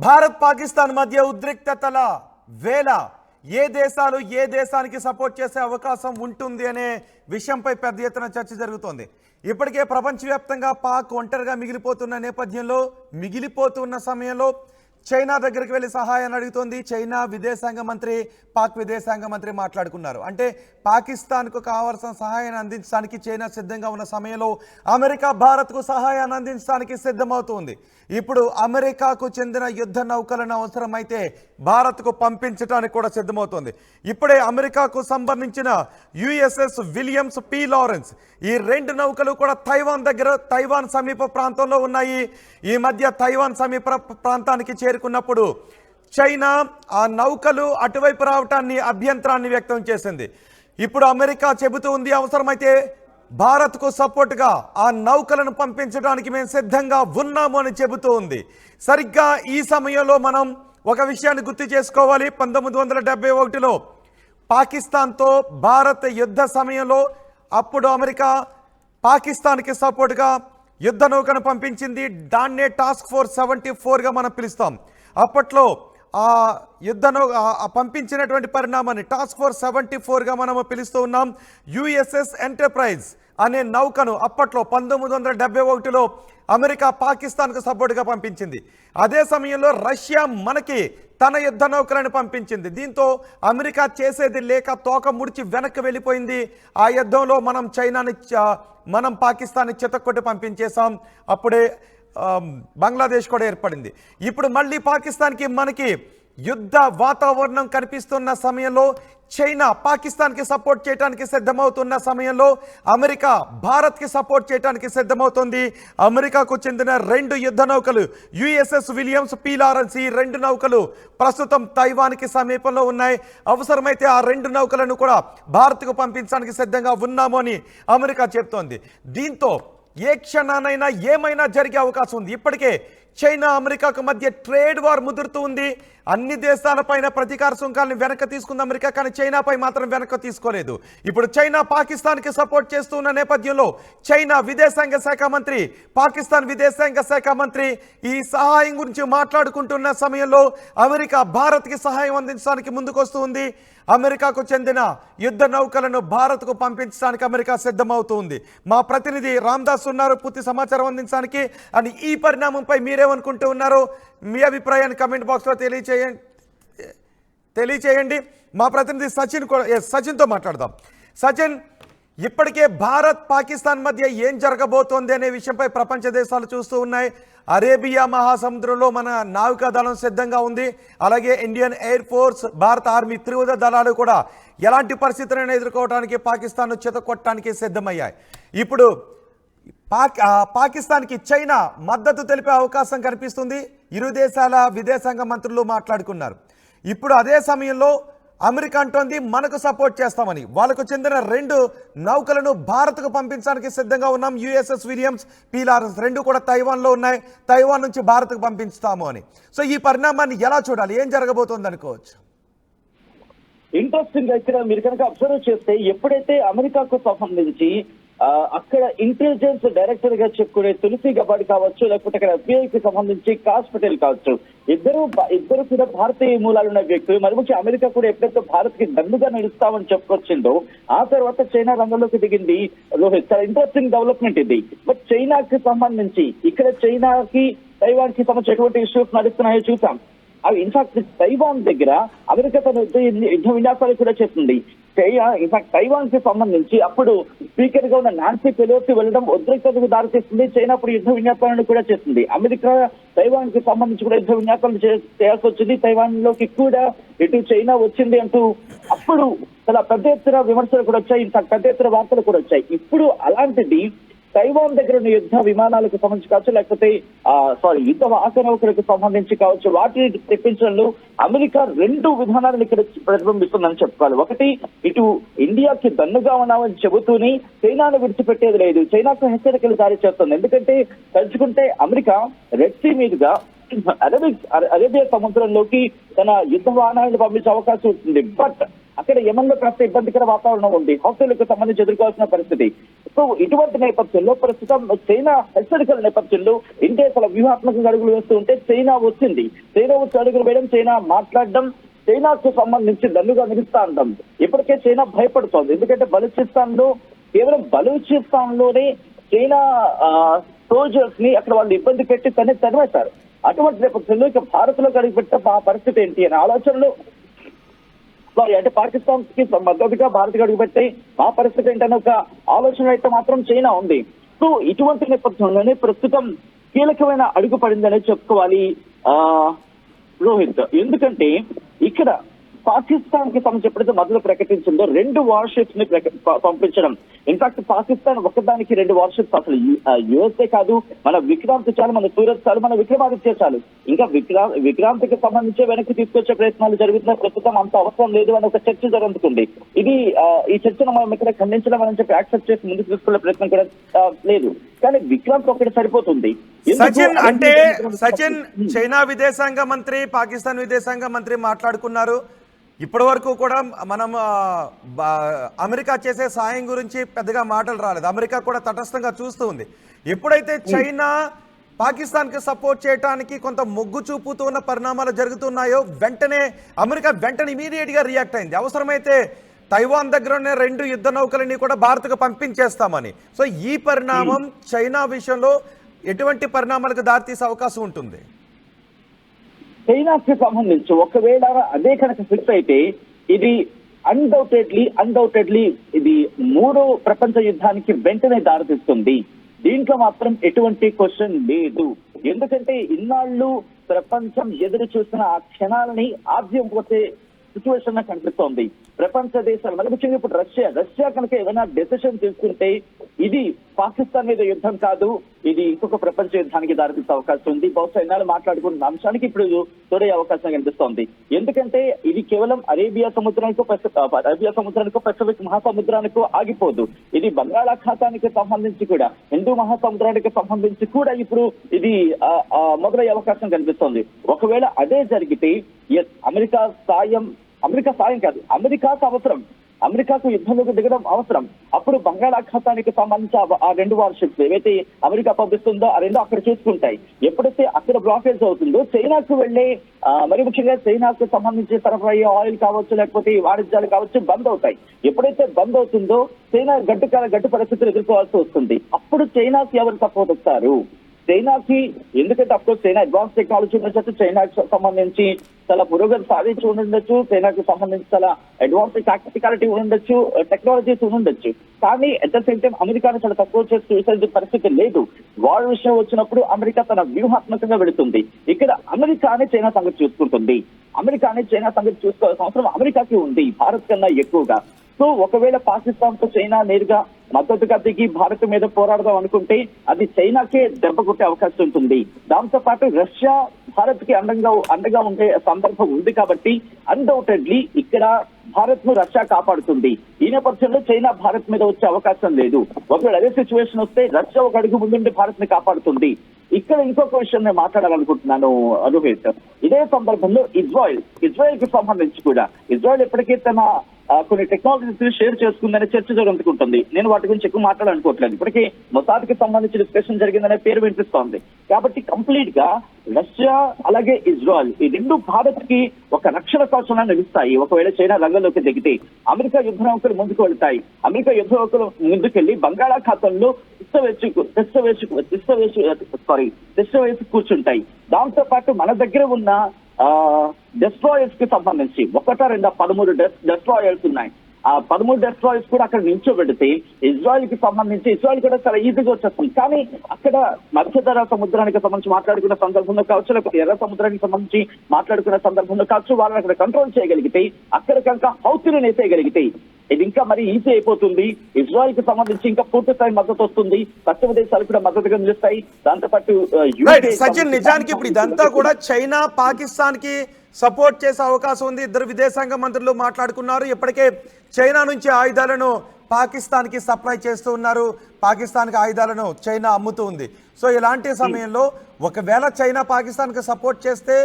భారత్ పాకిస్తాన్ మధ్య ఉద్రిక్తతల వేళ ఏ దేశాలు ఏ దేశానికి సపోర్ట్ చేసే అవకాశం ఉంటుంది అనే విషయంపై పెద్ద ఎత్తున చర్చ జరుగుతోంది. ఇప్పటికే ప్రపంచవ్యాప్తంగా పాక్ ఒంటరిగా మిగిలిపోతున్న సమయంలో చైనా దగ్గరికి వెళ్ళి సహాయాన్ని అడుగుతోంది. చైనా విదేశాంగ మంత్రి పాక్ విదేశాంగ మంత్రి మాట్లాడుకున్నారు. అంటే పాకిస్తాన్కు కావాల్సిన సహాయాన్ని అందించడానికి చైనా సిద్ధంగా ఉన్న సమయంలో అమెరికా భారత్కు సహాయాన్ని అందించడానికి సిద్ధమవుతుంది. ఇప్పుడు అమెరికాకు చెందిన యుద్ధ నౌకలను అవసరమైతే భారత్కు పంపించడానికి కూడా సిద్ధమవుతోంది. ఇప్పుడే అమెరికాకు సంబంధించిన యుఎస్ఎస్ విలియమ్స్ పి లారెన్స్ ఈ రెండు నౌకలు కూడా తైవాన్ సమీప ప్రాంతంలో ఉన్నాయి. ఈ మధ్య తైవాన్ సమీప ప్రాంతానికి చేరుకున్నప్పుడు చైనా ఆ నౌకలు అటువైపు రావటాన్ని అభ్యంతరాన్ని వ్యక్తం చేసింది. ఇప్పుడు అమెరికా చెబుతూ ఉంది, అవసరమైతే భారత్కు సపోర్టుగా ఆ నౌకలను పంపించడానికి మేము సిద్ధంగా ఉన్నాము అని చెబుతూ ఉంది. సరిగ్గా ఈ సమయంలో మనం ఒక విషయాన్ని గుర్తు చేసుకోవాలి. 1971లో పాకిస్తాన్తో భారత్ యుద్ధ సమయంలో అప్పుడు అమెరికా పాకిస్తాన్కి సపోర్టుగా యుద్ధ నౌకను పంపించింది. దాన్నే టాస్క్ ఫోర్స్ 74గా మనం పిలుస్తాం. అప్పట్లో ఆ యుద్ధ పంపించినటువంటి పరిణామాన్ని టాస్క్ ఫోర్స్ 74గా మనము పిలుస్తూ ఉన్నాం. యుఎస్ఎస్ ఎంటర్ప్రైజ్ అనే నౌకను అప్పట్లో 1971లో అమెరికా పాకిస్తాన్కు సపోర్టుగా పంపించింది. అదే సమయంలో రష్యా మనకి తన యుద్ధ నౌకలను పంపించింది. దీంతో అమెరికా చేసేది లేక తోక ముడిచి వెనక్కి వెళ్ళిపోయింది. ఆ యుద్ధంలో మనం పాకిస్తాన్ని చితక్కొట్టి పంపించేశాం. అప్పుడే బంగ్లాదేశ్ కూడా ఏర్పడింది. ఇప్పుడు మళ్ళీ పాకిస్తాన్కి మనకి యుద్ధ వాతావరణం కనిపిస్తున్న సమయంలో చైనా పాకిస్తాన్కి సపోర్ట్ చేయడానికి సిద్ధమవుతున్న సమయంలో అమెరికా భారత్కి సపోర్ట్ చేయడానికి సిద్ధమవుతుంది. అమెరికాకు చెందిన రెండు యుద్ధ నౌకలు యుఎస్ఎస్ విలియమ్స్ పి లారెన్స్ ఈ రెండు నౌకలు ప్రస్తుతం తైవాన్కి సమీపంలో ఉన్నాయి. అవసరమైతే ఆ రెండు నౌకలను కూడా భారత్కు పంపించడానికి సిద్ధంగా ఉన్నాము అని అమెరికా చెప్తోంది. దీంతో ఏ క్షణానైనా ఏమైనా జరిగే అవకాశం ఉంది. ఇప్పటికే చైనా అమెరికాకు మధ్య ట్రేడ్ వార్ ముదురుతూ ఉంది. అన్ని దేశాలపైన ప్రతీకార సుంకాలను వెనక్కి తీసుకుంది అమెరికా, కానీ చైనాపై మాత్రం వెనక్కి తీసుకోలేదు. ఇప్పుడు చైనా పాకిస్తాన్కి సపోర్ట్ చేస్తున్న నేపథ్యంలో చైనా విదేశాంగ శాఖ మంత్రి పాకిస్తాన్ విదేశాంగ శాఖ మంత్రి ఈ సహాయం గురించి మాట్లాడుకుంటున్న సమయంలో అమెరికా భారత్కి సహాయం అందించడానికి ముందుకొస్తుంది. అమెరికాకు చెందిన యుద్ధ నౌకలను భారత్కు పంపించడానికి అమెరికా సిద్ధమవుతుంది. మా ప్రతినిధి రామ్దాస్ ఉన్నారు పూర్తి సమాచారం అందించడానికి. అని ఈ పరిణామంపై మీరేమనుకుంటూ ఉన్నారో మీ అభిప్రాయాన్ని కమెంట్ బాక్స్లో తెలియచేయండి. మా ప్రతినిధి సచిన్తో మాట్లాడదాం. సచిన్, ఇప్పటికే భారత్ పాకిస్తాన్ మధ్య ఏం జరగబోతోంది అనే విషయంపై ప్రపంచ దేశాలు చూస్తూ ఉన్నాయి. అరేబియా మహాసముద్రంలో మన నావికాదళం సిద్ధంగా ఉంది. అలాగే ఇండియన్ ఎయిర్ ఫోర్స్, భారత ఆర్మీ త్రివిధ దళాలు కూడా ఎలాంటి పరిస్థితులను ఎదుర్కోవడానికి పాకిస్తాన్ను చితకొట్టడానికి సిద్ధమయ్యాయి. ఇప్పుడు పాకిస్తాన్కి చైనా మద్దతు తెలిపే అవకాశం కనిపిస్తుంది. ఇరు దేశాల విదేశాంగ మంత్రులు మాట్లాడుకున్నారు. ఇప్పుడు అదే సమయంలో అమెరికా అంటోంది మనకు సపోర్ట్ చేస్తామని. వాళ్ళకు చెందిన రెండు నౌకలను భారత్కు పంపించడానికి సిద్ధంగా ఉన్నాం. యుఎస్ఎస్ విలియమ్స్ పి లారెన్స్ రెండు కూడా తైవాన్లో ఉన్నాయి. తైవాన్ నుంచి భారత్కు పంపిస్తాము అని. సో ఈ పరిణామాన్ని ఎలా చూడాలి, ఏం జరగబోతోంది అనుకోవచ్చు? ఇంట్రెస్టింగ్ గా ఇక్కడ మీరు కనుక అబ్జర్వ్ చేస్తే ఎప్పుడైతే అమెరికాకు సంబంధించి అక్కడ ఇంటెలిజెన్స్ డైరెక్టర్ గా చెప్పుకునే తులసి గబాడి కావచ్చు, లేకపోతే అక్కడ ఎఫ్బిఐకి సంబంధించి కాస్ పటేల్ కావచ్చు, ఇద్దరు కూడా భారతీయ మూలాలు ఉన్న వ్యక్తులు. మరి ముఖ్య అమెరికా కూడా ఎప్పుడైతే భారత్ కి దన్నుగా నిలుస్తామని చెప్పుకొచ్చిందో ఆ తర్వాత చైనా రంగంలోకి దిగింది. రోహిత్, చాలా ఇంట్రెస్టింగ్ డెవలప్మెంట్ ఇది. బట్ చైనాకి సంబంధించి ఇక్కడ చైనాకి తైవాన్ కి సంబంధించి ఎటువంటి ఇష్యూస్ నడుస్తున్నాయో చూసాం. అవి ఇన్ఫాక్ట్ తైవాన్ దగ్గర అమెరికా తన యుద్ధ విన్యాసాలు కూడా చేస్తుంది. ఇన్ఫాక్ట్ తైవాన్ కి సంబంధించి అప్పుడు స్పీకర్ గా ఉన్న నాన్సీ పెలోసి వెళ్ళడం ఉద్రిక్తతకు దారితీస్తుంది. చైనా అప్పుడు యుద్ధ విన్యాసాలను కూడా చేస్తుంది. అమెరికా తైవాన్ కి సంబంధించి కూడా యుద్ధ విన్యాసాలను చేయాల్సి వచ్చింది. తైవాన్ లోకి కూడా ఇటు చైనా వచ్చింది అంటూ అప్పుడు చాలా పెద్ద ఎత్తున విమర్శలు కూడా వచ్చాయి. ఇన్ఫాక్ట్ పెద్ద ఎత్తున వార్తలు కూడా వచ్చాయి. ఇప్పుడు అలాంటిది తైవాన్ దగ్గర ఉన్న యుద్ధ విమానాలకు సంబంధించి కావచ్చు, లేకపోతే యుద్ధ వాహక నౌకలకు సంబంధించి కావచ్చు, వాటిని తెప్పించడంలో అమెరికా రెండు విధానాలను ఇక్కడ ప్రతిబింబిస్తుందని చెప్పుకోవాలి. ఒకటి, ఇటు ఇండియాకి దన్నుగా ఉన్నామని చెబుతూనే చైనాను విడిచిపెట్టేది లేదు, చైనాకు హెచ్చరికలు జారీ చేస్తుంది. ఎందుకంటే తలుచుకుంటే అమెరికా రెడ్ సీ మీదుగా అరేబియా సముద్రంలోకి తన యుద్ధ వాహనాలను పంపించే అవకాశం ఉంటుంది. బట్ అక్కడ యెమెన్లో కాస్త ఇబ్బందికర వాతావరణం ఉంది, హౌతీలకు సంబంధించి ఎదుర్కోవాల్సిన పరిస్థితి. సో ఇటువంటి నేపథ్యంలో ప్రస్తుతం చైనా హెచ్చరికల నేపథ్యంలో ఇండియా చాలా వ్యూహాత్మకంగా అడుగులు వేస్తూ ఉంటే చైనా వచ్చింది. చైనా వచ్చి అడుగులు వేయడం, చైనా మాట్లాడడం, చైనాకు సంబంధించి దన్నుగా నిలుస్తా అంటాం. ఇప్పటికే చైనా భయపడుతోంది. ఎందుకంటే కేవలం బలూచిస్తాన్లోనే చైనా సోల్జర్స్ ని అక్కడ వాళ్ళు ఇబ్బంది పెట్టి తరిమేశారు. అటువంటి నేపథ్యంలో ఇక భారత్ లో అడుగుపెట్టే ఆ పరిస్థితి ఏంటి అనే ఆలోచనలు, అంటే పాకిస్తాన్ కి మద్దతుగా భారత్ అడుగుపెట్టే ఆ పరిస్థితి ఏంటనే ఒక ఆలోచన అయితే మాత్రం చైనా ఉంది. సో ఇటువంటి నేపథ్యంలోనే ప్రస్తుతం కీలకమైన అడుగు పడిందనే చెప్పుకోవాలి రోహిత్. ఎందుకంటే ఇక్కడ పాకిస్తాన్ కి సంబంధించి ఎప్పుడైతే మొదలు ప్రకటించిందో 2 వార్షిప్స్ ని పంపించడం. ఇన్ఫాక్ట్ పాకిస్తాన్ ఒకదానికి 2 వార్షిప్స్, అసలు యుఎస్ఏ కాదు, మన విక్రాంత్ చాలు, మన సూరత్ చాలు, మన విక్రమాదిత్య చాలు, ఇంకా విక్రాంత్కి సంబంధించి వెనక్కి తీసుకొచ్చే ప్రయత్నాలు జరుగుతున్న ప్రస్తుతం అంత అవసరం లేదు అని ఒక చర్చ జరుగుతుంది. ఈ చర్చను మనం ఇక్కడ ఖండించడం అని చెప్పి యాక్సెప్ట్ చేసి ముందుకు తీసుకునే ప్రయత్నం కూడా లేదు. కానీ విక్రాంత్ ఒకటి సరిపోతుంది. సచిన్ చైనా విదేశాంగ మంత్రి, పాకిస్తాన్ విదేశాంగ మంత్రి మాట్లాడుకున్నారు. ఇప్పటి వరకు కూడా మనం అమెరికా చేసే సాయం గురించి పెద్దగా మాటలు రాలేదు. అమెరికా కూడా తటస్థంగా చూస్తూ ఉంది. ఎప్పుడైతే చైనా పాకిస్తాన్కి సపోర్ట్ చేయడానికి కొంత మొగ్గు చూపుతున్న పరిణామాలు జరుగుతున్నాయో అమెరికా వెంటనే ఇమీడియట్గా రియాక్ట్ అయింది. అవసరమైతే తైవాన్ దగ్గరనే 2 యుద్ధ నౌకలని కూడా భారత్కు పంపించేస్తామని. సో ఈ పరిణామం చైనా విషయంలో ఎటువంటి పరిణామాలకు దారితీసే అవకాశం ఉంటుంది? చైనాకి సంబంధించి ఒకవేళ అదే కనుక ఫిక్స్ అయితే ఇది అన్డౌటెడ్లీ ఇది 3వ ప్రపంచ యుద్ధానికి వెంటనే దారితీస్తుంది. దీంట్లో మాత్రం ఎటువంటి క్వశ్చన్ లేదు. ఎందుకంటే ఇన్నాళ్ళు ప్రపంచం ఎదురు చూసిన ఆ క్షణాలని ఆద్యం పోతే సిచ్యువేషన్ కనిపిస్తోంది. ప్రపంచ దేశాలు మరి ముఖ్యంగా ఇప్పుడు రష్యా కనుక ఏదైనా డెసిషన్ తీసుకుంటే ఇది పాకిస్తాన్ మీద యుద్ధం కాదు, ఇది ఇంకొక ప్రపంచ యుద్ధానికి దారితీసే అవకాశం ఉంది. బహుశా ఇన్నాళ్ళు మాట్లాడుకున్న అంశానికి ఇప్పుడు తోడే అవకాశం కనిపిస్తోంది. ఎందుకంటే ఇది కేవలం అరేబియా సముద్రానికో పసిఫిక్ మహాసముద్రానికో ఆగిపోదు. ఇది బంగాళాఖాతానికి సంబంధించి కూడా, హిందూ మహాసముద్రానికి సంబంధించి కూడా ఇప్పుడు ఇది మొదలయ్యే అవకాశం కనిపిస్తోంది. ఒకవేళ అదే జరిగితే అమెరికా సాయం కాదు, అమెరికాకు అవసరం, అమెరికాకు యుద్ధంలోకి దిగడం అవసరం. అప్పుడు బంగాళాఖాతానికి సంబంధించి ఆ 2 వార్షిప్స్ ఏవైతే అమెరికా పంపిస్తుందో ఆ 2 అక్కడ చూసుకుంటాయి. ఎప్పుడైతే అక్కడ బ్లాకేజ్ అవుతుందో చైనాకు వెళ్లే మరి ముఖ్యంగా చైనాకు సంబంధించి సరఫరా అయ్యే ఆయిల్ కావచ్చు, లేకపోతే వాణిజ్యాలు కావచ్చు బంద్ అవుతాయి. ఎప్పుడైతే బంద్ అవుతుందో చైనా గడ్డు పరిస్థితులు ఎదుర్కోవాల్సి వస్తుంది. అప్పుడు చైనాకి ఎవరు సపోర్ట్ వస్తారు? చైనాకి, ఎందుకంటే అఫ్కోర్స్ చైనా అడ్వాన్స్ టెక్నాలజీ ఉండొచ్చు, చైనాకి సంబంధించి చాలా పురోగతి సాధించి ఉండొచ్చు, చైనాకి సంబంధించి చాలా అడ్వాన్స్ టాక్టికాలిటీ ఉండొచ్చు, టెక్నాలజీస్ ఉండొచ్చు. కానీ అట్ ద సేమ్ టైం అమెరికాను చాలా తక్కువ చేసి చూసే పరిస్థితి లేదు. వార్ విషయం వచ్చినప్పుడు అమెరికా తన వ్యూహాత్మకంగా వెళుతుంది. ఇక్కడ అమెరికానే చైనా సంగతి చూసుకుంటుంది. అమెరికానే చైనా సంగతి చూసుకోవాల్సిన అవసరం అమెరికాకి ఉంది, భారత్ కన్నా ఎక్కువగా. సో ఒకవేళ పాకిస్తాన్ తో చైనా నేరుగా మద్దతుగా దిగి భారత్ మీద పోరాడదాం అనుకుంటే అది చైనాకే దెబ్బ కొట్టే అవకాశం ఉంటుంది. దాంతో పాటు రష్యా భారత్ కి అండగా ఉండే సందర్భం ఉంది. కాబట్టి అన్డౌటెడ్లీ ఇక్కడ భారత్ ను రష్యా కాపాడుతుంది. ఈ నేపథ్యంలో చైనా భారత్ మీద వచ్చే అవకాశం లేదు. ఒకవేళ అదే సిచ్యువేషన్ వస్తే రష్యా ఒక అడుగు ముందుండి భారత్ ని కాపాడుతుంది. ఇక్కడ ఇంకొక విషయం నేను మాట్లాడాలనుకుంటున్నాను రోహిత్. ఇదే సందర్భంలో ఇజ్రాయెల్ కి సంబంధించి కూడా ఇజ్రాయెల్ ఎప్పటికీ తన కొన్ని టెక్నాలజీస్ షేర్ చేసుకుందనే చర్చ జరుగుతుంటుంది. నేను వాటి గురించి ఎక్కువ మాట్లాడాలనుకోవట్లేదు. ఇప్పటికీ మొసాద్కి సంబంధించి డిస్కషన్ జరిగిందనే పేరు వినిపిస్తోంది. కాబట్టి కంప్లీట్ గా రష్యా అలాగే ఇజ్రాయెల్ ఈ 2 భారత్ కి ఒక రక్షణ కవచంగా నిలుస్తాయి. ఒకవేళ చైనా రంగంలోకి దిగితే అమెరికా యుద్ధ నౌకలు ముందుకు వెళ్తాయి. అమెరికా యుద్ధ నౌకలు ముందుకెళ్లి బంగాళాఖాతంలో తిష్ట వేసి కూర్చుంటాయి. దాంతో పాటు మన దగ్గర ఉన్న డెస్ట్రాయర్స్ కి సంబంధించి 13 డెస్ట్రాయర్స్ ఉన్నాయి. ఆ 13 డెస్ట్రాయర్స్ కూడా అక్కడ నిల్చోబెడితే ఇజ్రాయెల్ కి సంబంధించి ఇజ్రాయెల్ కూడా చాలా ఈజీగా వచ్చేస్తుంది. కానీ అక్కడ మధ్యధరా సముద్రానికి సంబంధించి మాట్లాడుకున్న సందర్భంలో కావచ్చు, లేకపోతే ఎర్ర సముద్రానికి సంబంధించి మాట్లాడుకున్న సందర్భంలో కావచ్చు, వాళ్ళని అక్కడ కంట్రోల్ చేయగలిగితే, అక్కడ కనుక హౌతీని నేసేయగలిగితే ఇది ఇంకా మరి ఈజీ అయిపోతుంది. ఇజ్రాయెల్ కి సంబంధించి ఇంకా పూర్తి స్థాయి మద్దతు వస్తుంది. పశ్చిమ దేశాలు కూడా మద్దతుగా నిలుస్తాయి. దాంతోపాటు సచిన్, నిజానికి ఇప్పుడు ఇదంతా కూడా చైనా పాకిస్తాన్ కి సపోర్ట్ చేసే అవకాశం ఉంది. 2 విదేశాంగ మంత్రులు మాట్లాడుకున్నారు. ఇప్పటికే చైనా నుంచి ఆయుధాలను పాకిస్తాన్ కి సప్లై చేస్తూ ఉన్నారు. పాకిస్తాన్ కి ఆయుధాలను చైనా అమ్ముతూ ఉంది. సో ఇలాంటి సమయంలో ఒకవేళ చైనా పాకిస్తాన్ కి సపోర్ట్ చేస్తే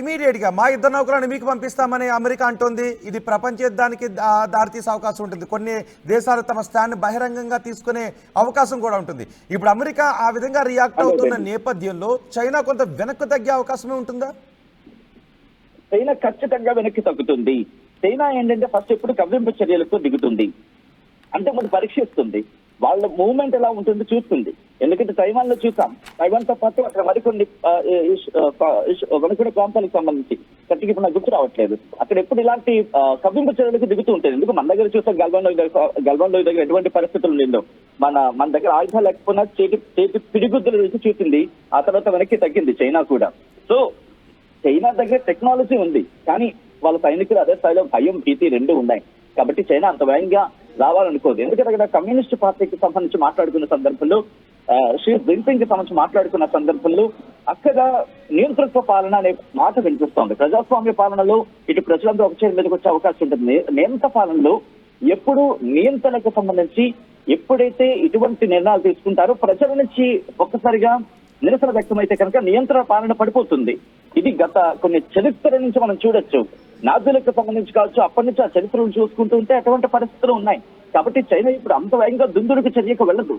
ఇమీడియట్ గా మా ఇద్దరు నౌకలను మీకు పంపిస్తామని అమెరికా అంటోంది. ఇది ప్రపంచ యుద్ధానికి దారితీసే అవకాశం ఉంటుంది. కొన్ని దేశాలు తమ స్టాండ్ బహిరంగంగా తీసుకునే అవకాశం కూడా ఉంటుంది. ఇప్పుడు అమెరికా ఆ విధంగా రియాక్ట్ అవుతున్న నేపథ్యంలో చైనా కొంత వెనక్కు తగ్గే అవకాశమే ఉంటుందా? చైనా ఖచ్చితంగా వెనక్కి తగ్గుతుంది. చైనా ఏంటంటే ఫస్ట్ ఎప్పుడు కవ్వింపు చర్యలకు దిగుతుంది, అంటే ముందు పరీక్షిస్తుంది, వాళ్ళ మూవ్మెంట్ ఎలా ఉంటుందో చూస్తుంది. ఎందుకంటే తైవాన్ లో చూసాం, తైవాన్ తో పాటు అక్కడ మరికొన్ని ప్రాంతాలకు సంబంధించి కట్టికి ఇప్పుడు నాకు గుర్తు రావట్లేదు, అక్కడ ఎప్పుడు ఇలాంటి కవ్వింపు చర్యలకు దిగుతూ ఉంటుంది. ఎందుకు మన దగ్గర చూసాం గల్వాన్ లోయ దగ్గర ఎటువంటి పరిస్థితులు లేదో, మన దగ్గర ఆయుధాలు లేకపోయినా చేతి పిడిగుద్దులు వేసి చూసింది, ఆ తర్వాత వెనక్కి తగ్గింది చైనా కూడా. సో చైనా దగ్గర టెక్నాలజీ ఉంది, కానీ వాళ్ళ సైనికులు అదే స్థాయిలో భయం, భీతి రెండు ఉన్నాయి. కాబట్టి చైనా అంత వేగంగా రావాలనుకోదు. ఎందుకంటే అక్కడ కమ్యూనిస్ట్ పార్టీకి సంబంధించి మాట్లాడుకున్న సందర్భంలో, షీ జిన్పింగ్ కి సంబంధించి మాట్లాడుకున్న సందర్భంలో అక్కడ నియంతృత్వ పాలన అనే మాట వినిపిస్తోంది. ప్రజాస్వామ్య పాలనలో ఇటు ప్రజలందరూ ఒక చేతి మీదకి వచ్చే అవకాశం ఉంటుంది. నియంత్ర పాలనలో ఎప్పుడు నియంత్రణకు సంబంధించి ఎప్పుడైతే ఇటువంటి నిర్ణయాలు తీసుకుంటారో ప్రజల నుంచి ఒక్కసారిగా నిరసన వ్యక్తమైతే కనుక నియంత్రణ పాలన పడిపోతుంది. ఇది గత కొన్ని చరిత్ర నుంచి మనం చూడొచ్చు. నాజీలకు సంబంధించి కావచ్చు, అప్పటి నుంచి ఆ చరిత్రను చూసుకుంటూ ఉంటే అటువంటి పరిస్థితులు ఉన్నాయి. కాబట్టి చైనా ఇప్పుడు అంత వేగంగా దుందుడుకు చర్యకు వెళ్ళదు.